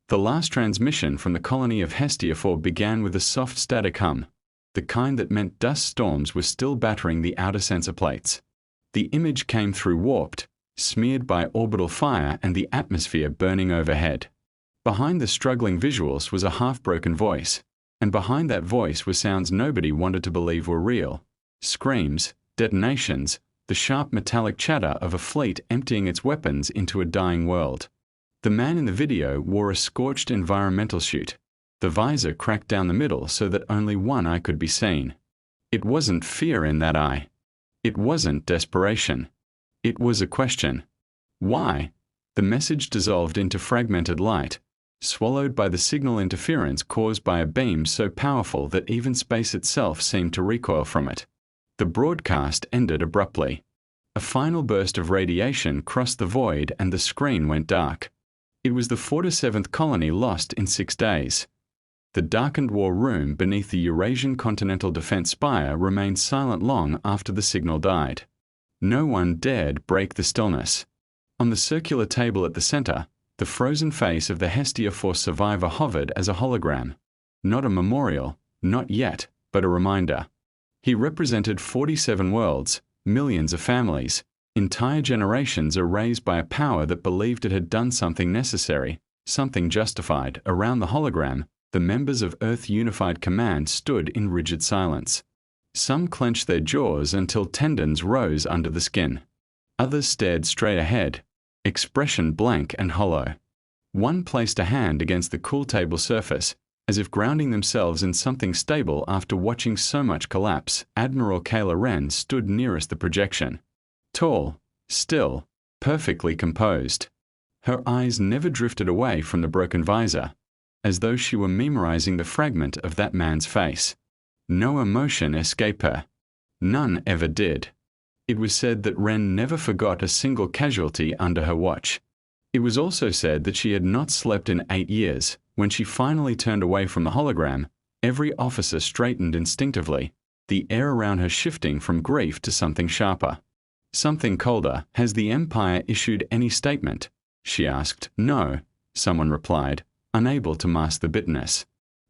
The last transmission from the colony of HFY Sci-Fi began with a soft static hum, the kind that meant dust storms were still battering the outer sensor plates. The image came through warped, smeared by orbital fire and the atmosphere burning overhead. Behind the struggling visuals was a half-broken voice, and behind that voice were sounds nobody wanted to believe were real. Screams, detonations, the sharp metallic chatter of a fleet emptying its weapons into a dying world. The man in the video wore a scorched environmental suit, the visor cracked down the middle so that only one eye could be seen. It wasn't fear in that eye. It wasn't desperation. It was a question. Why? The message dissolved into fragmented light, swallowed by the signal interference caused by a beam so powerful that even space itself seemed to recoil from it. The broadcast ended abruptly. A final burst of radiation crossed the void and the screen went dark. It was the 47th colony lost in 6 days. The darkened war room beneath the Eurasian Continental Defense Spire remained silent long after the signal died. No one dared break the stillness. On the circular table at the center, the frozen face of the HFY Sci-Fi survivor hovered as a hologram. Not a memorial, not yet, but a reminder. He represented 47 worlds, millions of families, entire generations erased by a power that believed it had done something necessary, something justified. Around the hologram, the members of Earth Unified Command stood in rigid silence. Some clenched their jaws until tendons rose under the skin. Others stared straight ahead, expression blank and hollow. One placed a hand against the cool table surface, as if grounding themselves in something stable after watching so much collapse. Admiral Kayla Ren stood nearest the projection. Tall, still, perfectly composed. Her eyes never drifted away from the broken visor, as though she were memorizing the fragment of that man's face. No emotion escaped her. None ever did. It was said that Ren never forgot a single casualty under her watch. It was also said that she had not slept in 8 years. When she finally turned away from the hologram, every officer straightened instinctively, the air around her shifting from grief to something sharper. Something colder. Has the Empire issued any statement? She asked. No, someone replied, unable to mask the bitterness.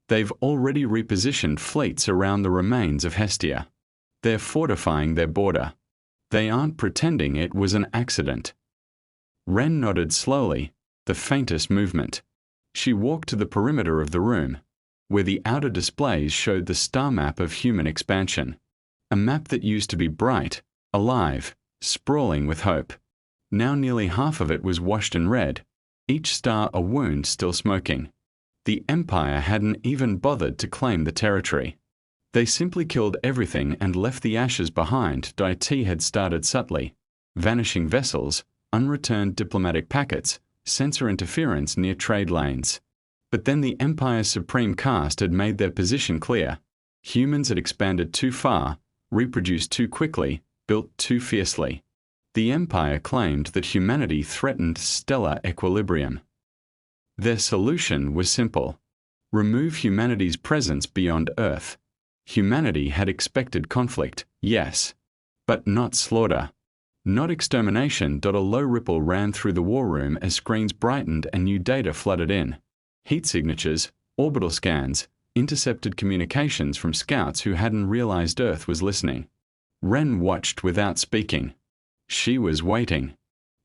They've already repositioned fleets around the remains of Hestia. They're fortifying their border. They aren't pretending it was an accident. Ren nodded slowly, the faintest movement. She walked to the perimeter of the room, where the outer displays showed the star map of human expansion. A map that used to be bright, alive, sprawling with hope. Now nearly half of it was washed in red, each star a wound still smoking. The Empire hadn't even bothered to claim the territory. They simply killed everything and left the ashes behind. Dai had started subtly. Vanishing vessels, unreturned diplomatic packets, sensor interference near trade lanes. But then the Empire's supreme caste had made their position clear. Humans had expanded too far, reproduced too quickly, built too fiercely. The Empire claimed that humanity threatened stellar equilibrium. Their solution was simple. Remove humanity's presence beyond Earth. Humanity had expected conflict, yes, but not slaughter. Not extermination. A low ripple ran through the war room as screens brightened and new data flooded in. Heat signatures, orbital scans, intercepted communications from scouts who hadn't realized Earth was listening. Ren watched without speaking. She was waiting.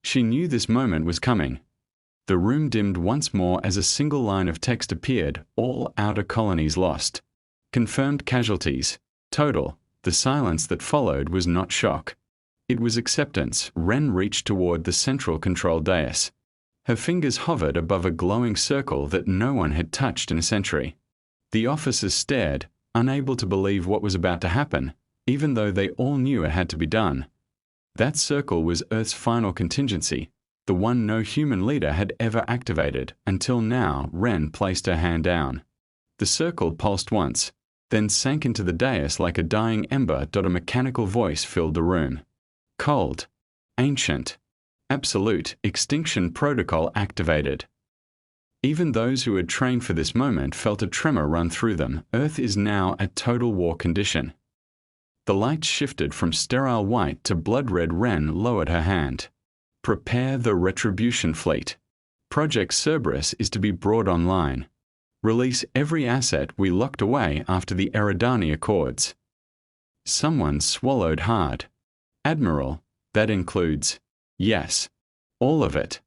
She knew this moment was coming. The room dimmed once more as a single line of text appeared. All outer colonies lost. Confirmed casualties. Total. The silence that followed was not shock. It was acceptance. Ren reached toward the central control dais. Her fingers hovered above a glowing circle that no one had touched in a century. The officers stared, unable to believe what was about to happen, even though they all knew it had to be done. That circle was Earth's final contingency, the one no human leader had ever activated. Until now, Ren placed her hand down. The circle pulsed once, then sank into the dais like a dying ember. A mechanical voice filled the room. Cold. Ancient. Absolute. Extinction protocol activated. Even those who had trained for this moment felt a tremor run through them. Earth is now at total war condition. The light shifted from sterile white to blood red. Ren lowered her hand. Prepare the Retribution Fleet. Project Cerberus is to be brought online. Release every asset we locked away after the Eridani Accords. Someone swallowed hard. Admiral, that includes, yes, all of it.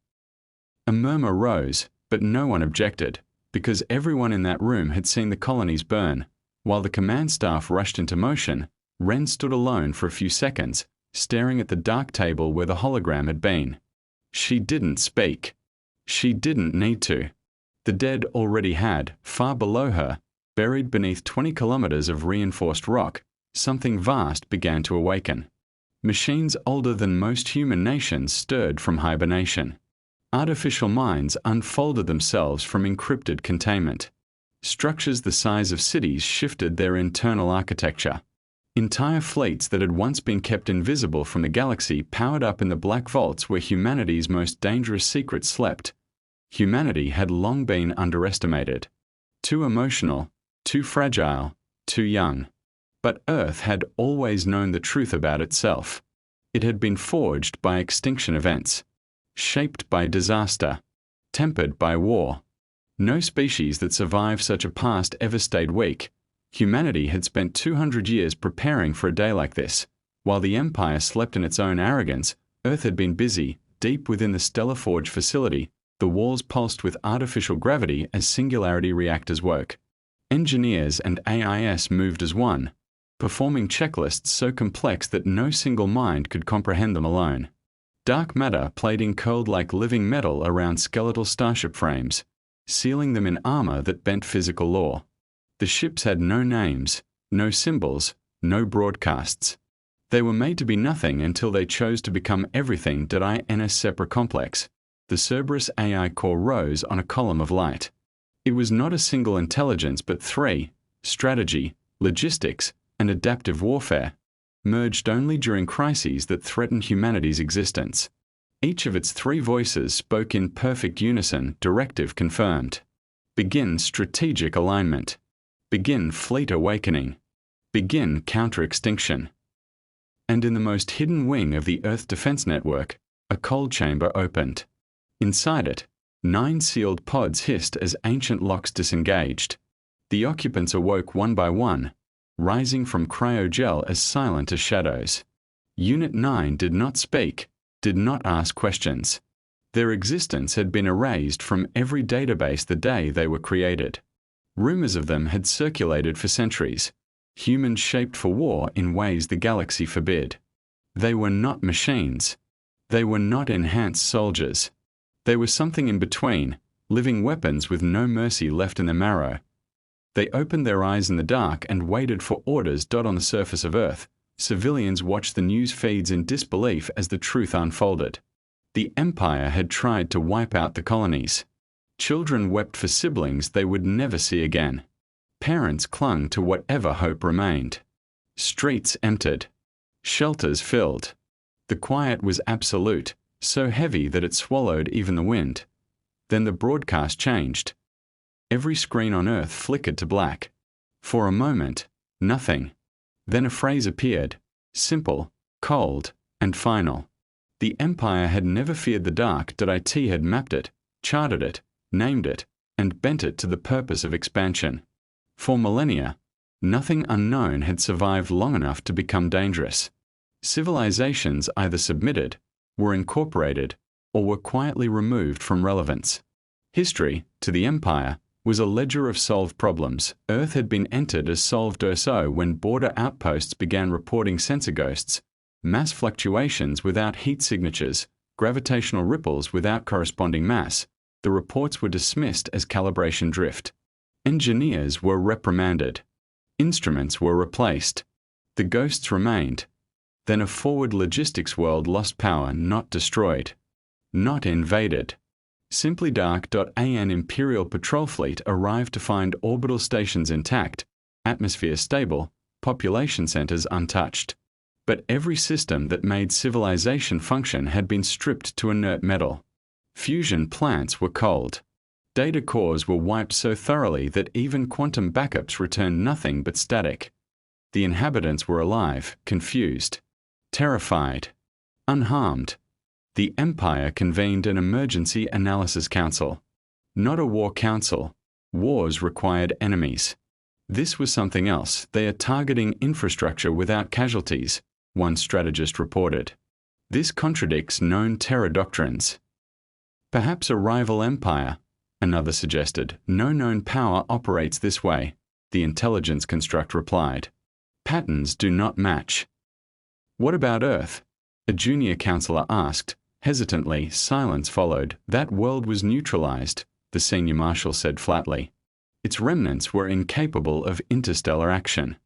A murmur rose, but no one objected, because everyone in that room had seen the colonies burn. While the command staff rushed into motion, Ren stood alone for a few seconds, staring at the dark table where the hologram had been. She didn't speak. She didn't need to. The dead already had, far below her, buried beneath 20 kilometers of reinforced rock, something vast began to awaken. Machines older than most human nations stirred from hibernation. Artificial minds unfolded themselves from encrypted containment. Structures the size of cities shifted their internal architecture. Entire fleets that had once been kept invisible from the galaxy powered up in the black vaults where humanity's most dangerous secrets slept. Humanity had long been underestimated. Too emotional, too fragile, too young. But Earth had always known the truth about itself. It had been forged by extinction events, shaped by disaster, tempered by war. No species that survived such a past ever stayed weak. Humanity had spent 200 years preparing for a day like this. While the Empire slept in its own arrogance, Earth had been busy, deep within the Stellar Forge facility, the walls pulsed with artificial gravity as singularity reactors woke. Engineers and AIS moved as one, performing checklists so complex that no single mind could comprehend them alone. Dark matter plating curled like living metal around skeletal starship frames, sealing them in armor that bent physical law. The ships had no names, no symbols, no broadcasts. They were made to be nothing until they chose to become everything. INS Sepra complex. The Cerberus AI core rose on a column of light. It was not a single intelligence but three: strategy, logistics, and adaptive warfare, merged only during crises that threatened humanity's existence. Each of its three voices spoke in perfect unison. Directive confirmed. Begin strategic alignment. Begin fleet awakening. Begin counter-extinction. And in the most hidden wing of the Earth Defense Network, a cold chamber opened. Inside it, 9 sealed pods hissed as ancient locks disengaged. The occupants awoke one by one, rising from cryogel as silent as shadows. Unit 9 did not speak, did not ask questions. Their existence had been erased from every database the day they were created. Rumors of them had circulated for centuries, humans shaped for war in ways the galaxy forbid. They were not machines. They were not enhanced soldiers. They were something in between, living weapons with no mercy left in their marrow. They opened their eyes in the dark and waited for orders. On the surface of Earth, civilians watched the news feeds in disbelief as the truth unfolded. The Empire had tried to wipe out the colonies. Children wept for siblings they would never see again. Parents clung to whatever hope remained. Streets emptied. Shelters filled. The quiet was absolute, so heavy that it swallowed even the wind. Then the broadcast changed. Every screen on Earth flickered to black. For a moment, nothing. Then a phrase appeared, simple, cold, and final. The Empire had never feared the dark. IT had mapped it, charted it, named it, and bent it to the purpose of expansion. For millennia, nothing unknown had survived long enough to become dangerous. Civilizations either submitted, were incorporated, or were quietly removed from relevance. History, to the Empire, was a ledger of solved problems. Earth had been entered as solved URSO when border outposts began reporting sensor ghosts, mass fluctuations without heat signatures, gravitational ripples without corresponding mass. The reports were dismissed as calibration drift. Engineers were reprimanded. Instruments were replaced. The ghosts remained. Then a forward logistics world lost power, not destroyed. Not invaded. Simply Dark. An Imperial patrol fleet arrived to find orbital stations intact, atmosphere stable, population centers untouched. But every system that made civilization function had been stripped to inert metal. Fusion plants were cold. Data cores were wiped so thoroughly that even quantum backups returned nothing but static. The inhabitants were alive, confused, terrified, unharmed, The Empire convened an emergency analysis council. Not a war council. Wars required enemies. This was something else. They are targeting infrastructure without casualties, one strategist reported. This contradicts known terror doctrines. Perhaps a rival empire, another suggested. No known power operates this way, the intelligence construct replied. Patterns do not match. What about Earth? A junior counselor asked. Hesitantly, silence followed. That world was neutralized, the senior marshal said flatly. Its remnants were incapable of interstellar action.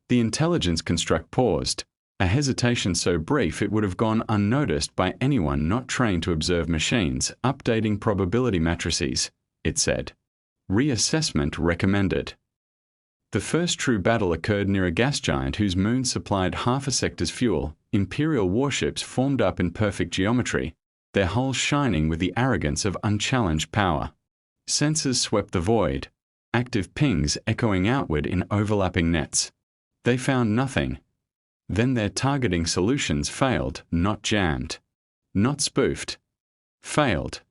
The intelligence construct paused, a hesitation so brief it would have gone unnoticed by anyone not trained to observe machines updating probability matrices, it said. Reassessment recommended. The first true battle occurred near a gas giant whose moon supplied half a sector's fuel. Imperial warships formed up in perfect geometry, their hulls shining with the arrogance of unchallenged power. Sensors swept the void, active pings echoing outward in overlapping nets. They found nothing. Then their targeting solutions failed, not jammed. Not spoofed. Failed.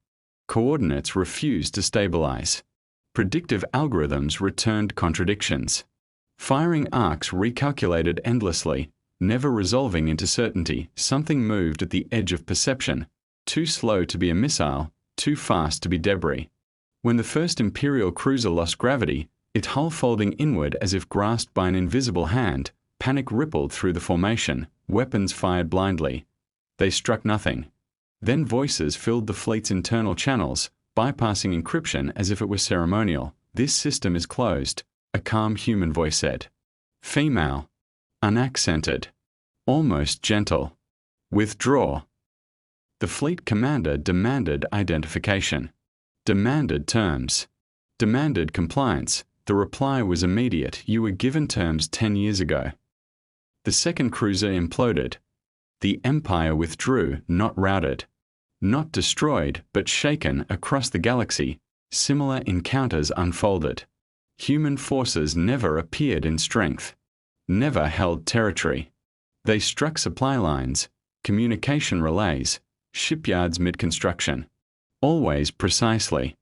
Coordinates refused to stabilize. Predictive algorithms returned contradictions. Firing arcs recalculated endlessly, never resolving into certainty. Something moved at the edge of perception, too slow to be a missile, too fast to be debris. When the first Imperial cruiser lost gravity, its hull folding inward as if grasped by an invisible hand, panic rippled through the formation, weapons fired blindly. They struck nothing. Then voices filled the fleet's internal channels, bypassing encryption as if it were ceremonial. This system is closed, a calm human voice said. Female. Unaccented. Almost gentle. Withdraw. The fleet commander demanded identification. Demanded terms. Demanded compliance. The reply was immediate. You were given terms 10 years ago. The second cruiser imploded. The Empire withdrew, not routed. Not destroyed, but shaken across the galaxy. Similar encounters unfolded. Human forces never appeared in strength. Never held territory. They struck supply lines, communication relays, shipyards mid-construction. Always precisely.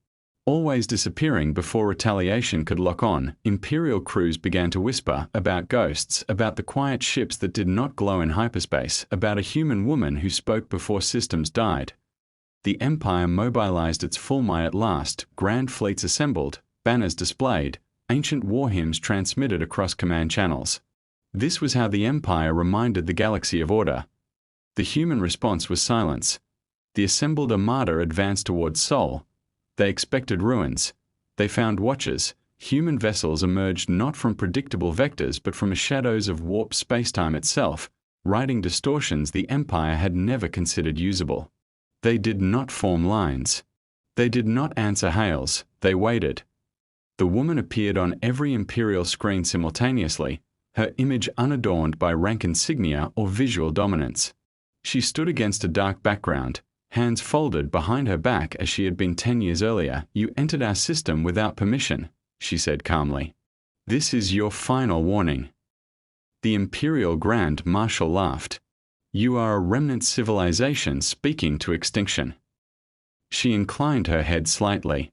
Always disappearing before retaliation could lock on. Imperial crews began to whisper about ghosts, about the quiet ships that did not glow in hyperspace, about a human woman who spoke before systems died. The Empire mobilized its full might at last, grand fleets assembled, banners displayed, ancient war hymns transmitted across command channels. This was how the Empire reminded the galaxy of order. The human response was silence. The assembled armada advanced towards Sol. They expected ruins. They found watchers. Human vessels emerged not from predictable vectors but from the shadows of warped spacetime itself, riding distortions the Empire had never considered usable. They did not form lines. They did not answer hails. They waited. The woman appeared on every Imperial screen simultaneously, her image unadorned by rank insignia or visual dominance. She stood against a dark background, hands folded behind her back as she had been 10 years earlier. You entered our system without permission, she said calmly. This is your final warning. The Imperial Grand Marshal laughed. You are a remnant civilization speaking to extinction. She inclined her head slightly.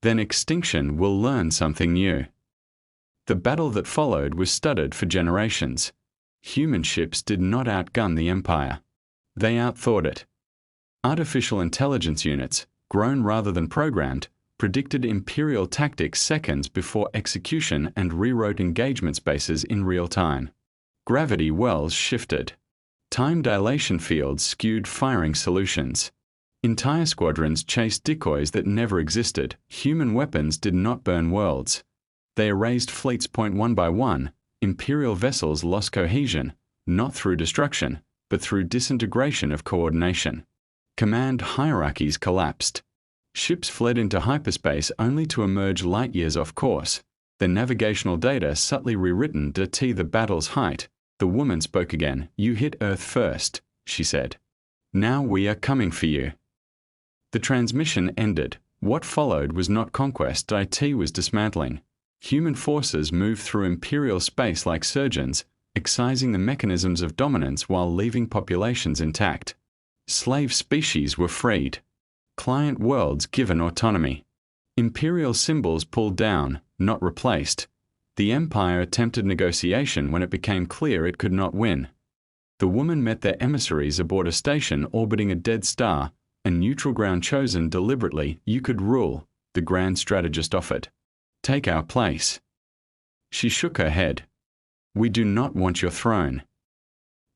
Then extinction will learn something new. The battle that followed was studied for generations. Human ships did not outgun the Empire. They outthought it. Artificial intelligence units, grown rather than programmed, predicted Imperial tactics seconds before execution and rewrote engagement spaces in real time. Gravity wells shifted. Time dilation fields skewed firing solutions. Entire squadrons chased decoys that never existed. Human weapons did not burn worlds. They erased fleets one by one. Imperial vessels lost cohesion, not through destruction, but through disintegration of coordination. Command hierarchies collapsed. Ships fled into hyperspace only to emerge light years off course, their navigational data subtly rewritten to tee the battle's height. The woman spoke again. You hit Earth first, she said. Now we are coming for you. The transmission ended. What followed was not conquest. IT was dismantling. Human forces moved through Imperial space like surgeons, excising the mechanisms of dominance while leaving populations intact. Slave species were freed. Client worlds given autonomy. Imperial symbols pulled down, not replaced. The Empire attempted negotiation when it became clear it could not win. The woman met their emissaries aboard a station orbiting a dead star, a neutral ground chosen deliberately. You could rule, the grand strategist offered. Take our place. She shook her head. We do not want your throne.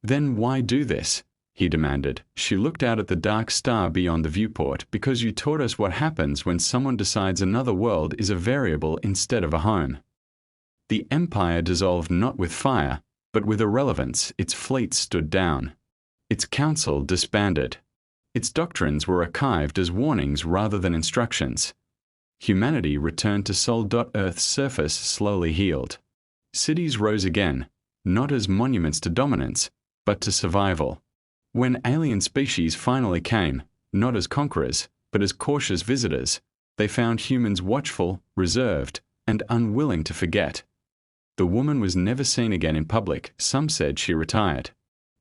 Then why do this? He demanded. She looked out at the dark star beyond the viewport. Because you taught us what happens when someone decides another world is a variable instead of a home. The Empire dissolved not with fire, but with irrelevance. Its fleet stood down. Its council disbanded. Its doctrines were archived as warnings rather than instructions. Humanity returned to Sol. Earth's surface slowly healed. Cities rose again, not as monuments to dominance, but to survival. When alien species finally came, not as conquerors, but as cautious visitors, they found humans watchful, reserved, and unwilling to forget. The woman was never seen again in public. Some said she retired.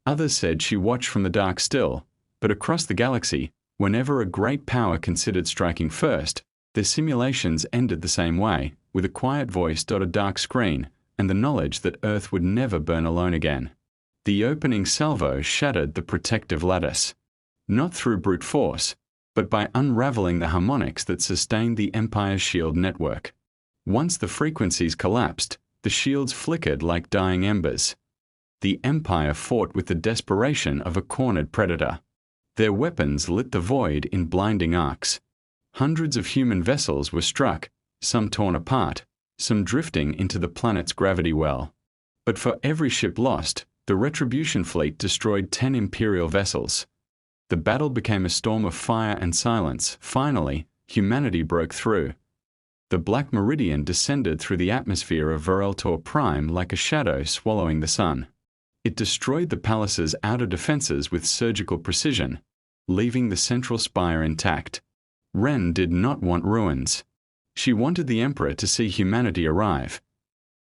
Others said she watched from the dark still, but across the galaxy, whenever a great power considered striking first, their simulations ended the same way, with a quiet voice, a dark screen, and the knowledge that Earth would never burn alone again. The opening salvo shattered the protective lattice, not through brute force, but by unraveling the harmonics that sustained the Empire's shield network. Once the frequencies collapsed, the shields flickered like dying embers. The Empire fought with the desperation of a cornered predator. Their weapons lit the void in blinding arcs. Hundreds of human vessels were struck, some torn apart, some drifting into the planet's gravity well. But for every ship lost, the Retribution Fleet destroyed 10 Imperial vessels. The battle became a storm of fire and silence. Finally, humanity broke through. The Black Meridian descended through the atmosphere of Vereltor Prime like a shadow swallowing the sun. It destroyed the palace's outer defenses with surgical precision, leaving the central spire intact. Ren did not want ruins. She wanted the Emperor to see humanity arrive.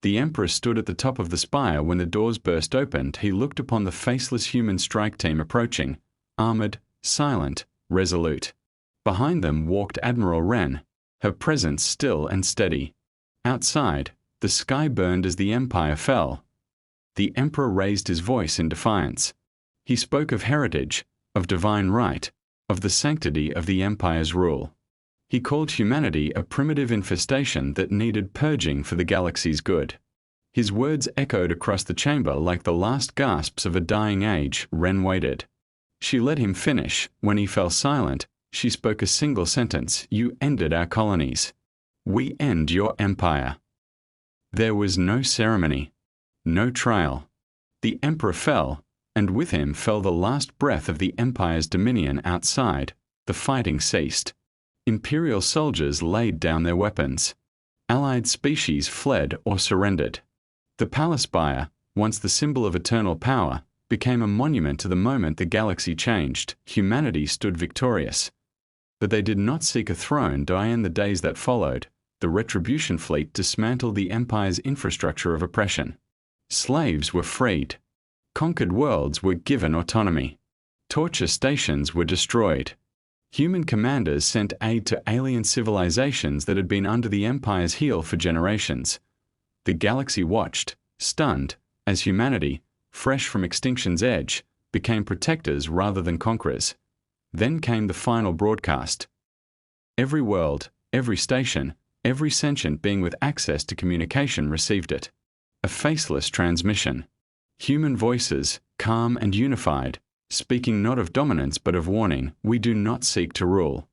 The Emperor stood at the top of the spire when the doors burst open. He looked upon the faceless human strike team approaching, armored, silent, resolute. Behind them walked Admiral Ren, her presence still and steady. Outside, the sky burned as the Empire fell. The Emperor raised his voice in defiance. He spoke of heritage, of divine right, of the sanctity of the Empire's rule. He called humanity a primitive infestation that needed purging for the galaxy's good. His words echoed across the chamber like the last gasps of a dying age. Ren waited. She let him finish. When he fell silent, she spoke a single sentence. You ended our colonies. We end your empire. There was no ceremony, no trial. The Emperor fell, and with him fell the last breath of the Empire's dominion outside. The fighting ceased. Imperial soldiers laid down their weapons. Allied species fled or surrendered. The palace spire, once the symbol of eternal power, became a monument to the moment the galaxy changed. Humanity stood victorious. But they did not seek a throne. In the days that followed, the Retribution Fleet dismantled the Empire's infrastructure of oppression. Slaves were freed. Conquered worlds were given autonomy. Torture stations were destroyed. Human commanders sent aid to alien civilizations that had been under the Empire's heel for generations. The galaxy watched, stunned, as humanity, fresh from extinction's edge, became protectors rather than conquerors. Then came the final broadcast. Every world, every station, every sentient being with access to communication received it. A faceless transmission. Human voices, calm and unified, speaking not of dominance but of warning. We do not seek to rule.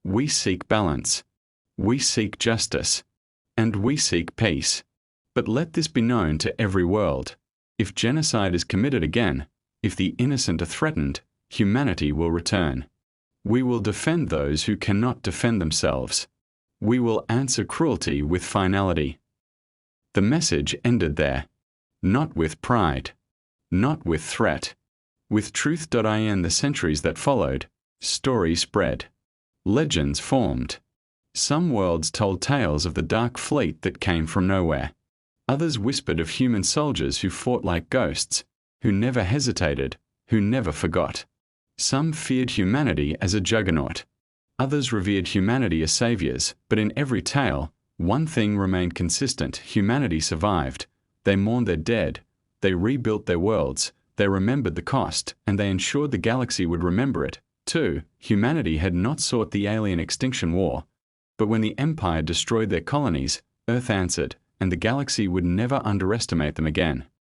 We seek balance. We seek justice. And we seek peace. But let this be known to every world. If genocide is committed again, if the innocent are threatened, humanity will return. We will defend those who cannot defend themselves. We will answer cruelty with finality. The message ended there. Not with pride. Not with threat. With truth. In the centuries that followed, story spread. Legends formed. Some worlds told tales of the dark fleet that came from nowhere. Others whispered of human soldiers who fought like ghosts, who never hesitated, who never forgot. Some feared humanity as a juggernaut. Others revered humanity as saviors, but in every tale, one thing remained consistent: humanity survived. They mourned their dead, they rebuilt their worlds, they remembered the cost, and they ensured the galaxy would remember it, too. Humanity had not sought the Alien Extinction War, but when the Empire destroyed their colonies, Earth answered, and the galaxy would never underestimate them again.